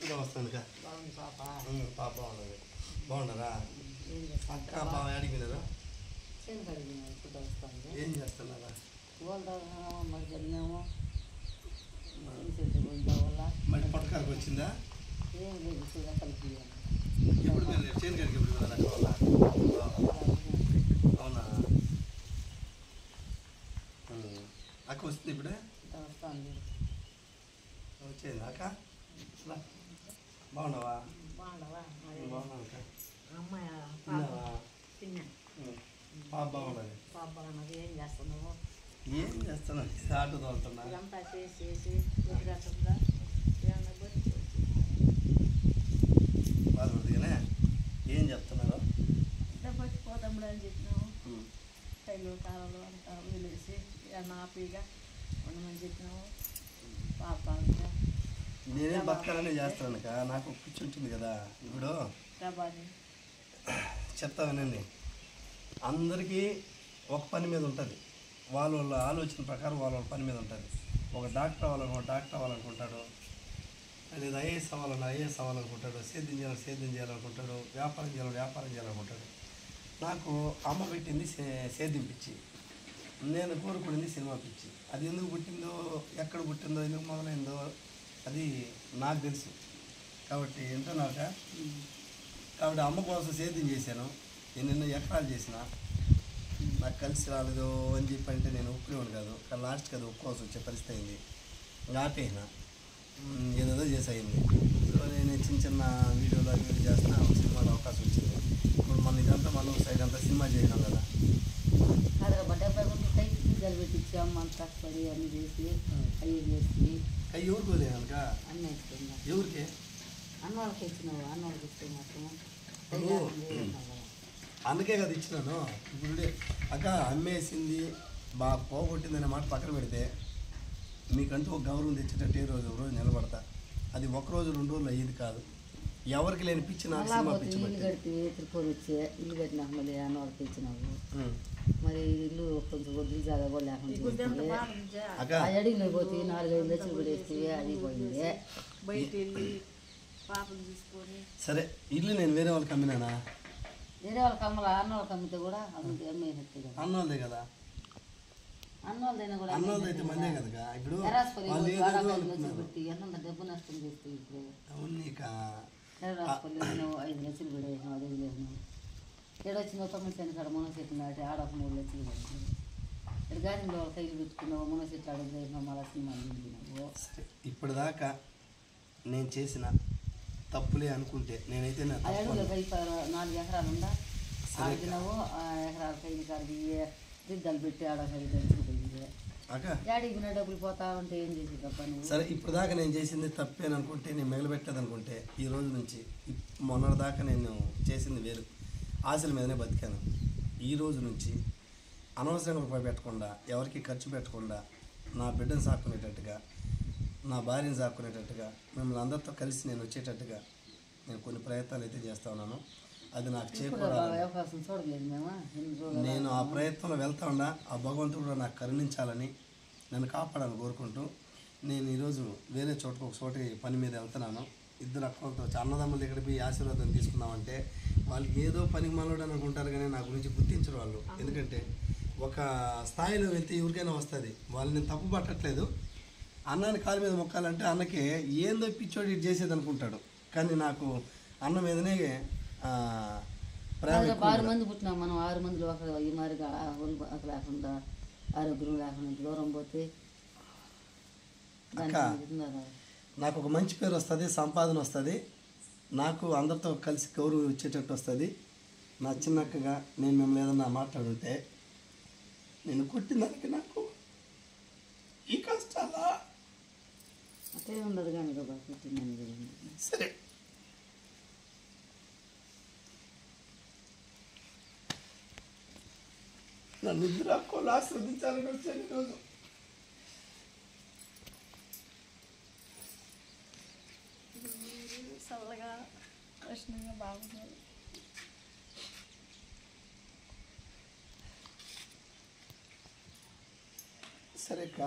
ఇంకా వస్తానుక పాప బాగున్నది బాగున్నారా అక్క బాగా అడిగినారా ఏం చేస్తున్నారా మరి పట్టకాలకు వచ్చిందా ఎప్పుడు చేను కాడికి ఎప్పుడు వెళ్ళాలి అవునా అక్క వస్తుంది ఇప్పుడే వచ్చేది అక్క బాగున్నావా బాగున్నా అక్క పాప బాగున్నది ఏం చేస్తున్నావు ఏం చేస్తున్నా ఆటో తోలుతున్నా అంతా చేసి బాధపడుతుగానే ఏం చెప్తున్నారు పోతాము అని చెప్పినాము కైలు కాలంలో అంతా వదిలేసి హ్యాపీగా ఉండమని చెప్పినాము పాప నేనేం బతకాలనే చేస్తాను నాకు పిచ్చి ఉంటుంది కదా ఇప్పుడు చెప్తా వినండి అందరికీ ఒక పని మీద ఉంటుంది వాళ్ళ వాళ్ళ ఆలోచన ప్రకారం వాళ్ళ పని మీద ఉంటుంది ఒక డాక్టర్ అవ్వాలనుకుంటాడు లేదా ఐఏఎస్ అవ్వాలనుకుంటాడు సేద్యం చేయాలనుకుంటాడు వ్యాపారం చేయాలనుకుంటాడు నాకు అమ్మ పెట్టింది సేద్యం పిచ్చి నేను కోరుకునేది సినిమా పిచ్చి అది ఎందుకు పుట్టిందో ఎక్కడ పుట్టిందో ఎందుకు మొదలైందో అది నాకు తెలుసు కాబట్టి వింటున్నాక కాబట్టి అమ్మ కోసం సేద్యం చేశాను ఎన్నెన్నో ఎకరాలు చేసిన నాకు కలిసి రాలేదు అని చెప్పి అంటే నేను ఒప్పుకునేవాడు కాదు కానీ లాస్ట్కి అది ఒప్పుకోవాల్సి వచ్చే పరిస్థితి అయింది ఆపేసిన ఏదేదో చేసేయింది సో నేను చిన్న వీడియోలు అవి చేస్తున్నా సినిమాలో అవకాశం వచ్చింది ఇప్పుడు మన ఇదంతా మనం సైడ్ అంతా సినిమా చేయడం కదా పెట్టించి అమ్మ కష్టపడి అన్ని చేసి అవి చేసి అవి ఎవరికి వదిలేను కనుక అన్నీ ఇస్తున్నా ఎవరికి అన్న వాళ్ళకి ఇచ్చినావు అన్న వాళ్ళకి ఇస్తే మాత్రం అందుకే కదా ఇచ్చినాను ఇప్పుడు అక్క అమ్మేసింది బాగా పోగొట్టిందనే మాట పక్కన పెడితే మీకంటూ ఒక గౌరవం తెచ్చేటట్టు ఏ రోజు నిలబడతా అది ఒకరోజు 2 రోజులు అయ్యేది కాదు ఎవరికి లేని పిచ్చి నాకు సినిమా పిచ్చి ఇల్లు కడితే తిరుపతి వచ్చే ఇల్లు కట్టినాక మళ్ళీ అన్న వాళ్ళకి ఇచ్చినావు మరి ఇల్లు కొంచెం వద్దు జాగా కూడా లేకుండా అడిగిన పోతే 4-5 లక్షలు కూడా వేస్తే అది పోయింది బయట వెళ్ళి పాపలు తీసుకొని సరే ఇల్లు నేను వేరే వాళ్ళకి అమ్మినానా వేరే వాళ్ళకి అమ్మాలి అన్న వాళ్ళకి అమ్మితే కూడా అమ్మేస్తే కదా అన్నోళ్ళదే కదా అన్నోళ్ళదైనా కూడా అన్నోళ్ళదైతే మందే కదా ఇప్పుడు పెట్టి ఎంత డబ్బు నష్టం చేస్తే ఇప్పుడు రాసుకొని 5 లక్షలు కూడా వేసినావు అది వేసినావు ఏడొచ్చిన 9 సెంట్ కాడ మునగ చెట్లు నాటి ఆడ 3 లక్షలు పడుతుంది ఇక్కడ గాజులో వాళ్ళ కైలు పెట్టుకున్నావు మునగ చెట్లు అడుగు వేసినావు మళ్ళీ సినిమా తింటున్నావు ఇప్పుడు దాకా నేను చేసిన తప్పులే అనుకుంటే నేనైతే 4 ఎకరాలు ఉందా ఆడినావు ఆ ఎకరాల కైలు కాడికి దిద్దాలు పెట్టి ఆడ 5 లక్షలు పోయింది డాడీకి డబ్బులు పోతా ఉంటే ఏం చేసి తప్ప సరే ఇప్పుడు దాకా నేను చేసింది తప్పేని అనుకుంటే నేను మిగలబెట్టేది అనుకుంటే ఈ రోజు నుంచి మొన్నటి దాకా నేను చేసింది వేరు ఆశల మీదనే బతికాను ఈ రోజు నుంచి అనవసరంగా రూపాయి పెట్టకుండా ఎవరికి ఖర్చు పెట్టకుండా నా బిడ్డను సాక్కునేటట్టుగా నా భార్యను సాక్కునేటట్టుగా మిమ్మల్ని అందరితో కలిసి నేను వచ్చేటట్టుగా నేను కొన్ని ప్రయత్నాలు అయితే చేస్తా ఉన్నాను అది నాకు చేకూరాలి నేను ఆ ప్రయత్నంలో వెళ్తా ఉన్నా ఆ భగవంతుడు కూడా నాకు కరుణించాలని నన్ను కాపాడాలని కోరుకుంటూ నేను ఈరోజు వేరే చోటుకు ఒక చోటి పని మీద వెళ్తున్నాను 2 అక్కలతో అన్నదమ్ముల దగ్గర పోయి ఆశీర్వాదం తీసుకుందామంటే వాళ్ళకి ఏదో పనికి మనోడు అనుకుంటారు కానీ నా గురించి గుర్తించరు వాళ్ళు ఎందుకంటే ఒక స్థాయిలో వెళ్తే ఎవరికైనా వస్తుంది వాళ్ళు నేను తప్పు పట్టట్లేదు అన్నాన్ని కాలు మీద మొక్కాలంటే అన్నకే ఏందో పిచ్చోడు ఇటు చేసేది అనుకుంటాడు కానీ నాకు అన్న మీదనే 6 మంది పుట్టినాం మనం 6 మందిలో ఒక ఈ మారిగా లేకుండా ఆరోగ్యం లేకుండా దూరం పోతే నాకు ఒక మంచి పేరు వస్తుంది సంపాదన వస్తుంది నాకు అందరితో కలిసి గౌరవం ఇచ్చేటట్టు వస్తుంది నా చిన్నక్కగా నేను మిమ్మల్ని ఏదన్నా మాట్లాడుంటే నేను కొట్టిందానికి నాకు ఈ కష్టాలా అదే ఉండదు కానీ సరే నన్ను 2 అక్కలు ఆశ్రదించాలని వచ్చాను ఈరోజు చల్లగా ప్రశ్నంగా బాగుంది సరే అక్క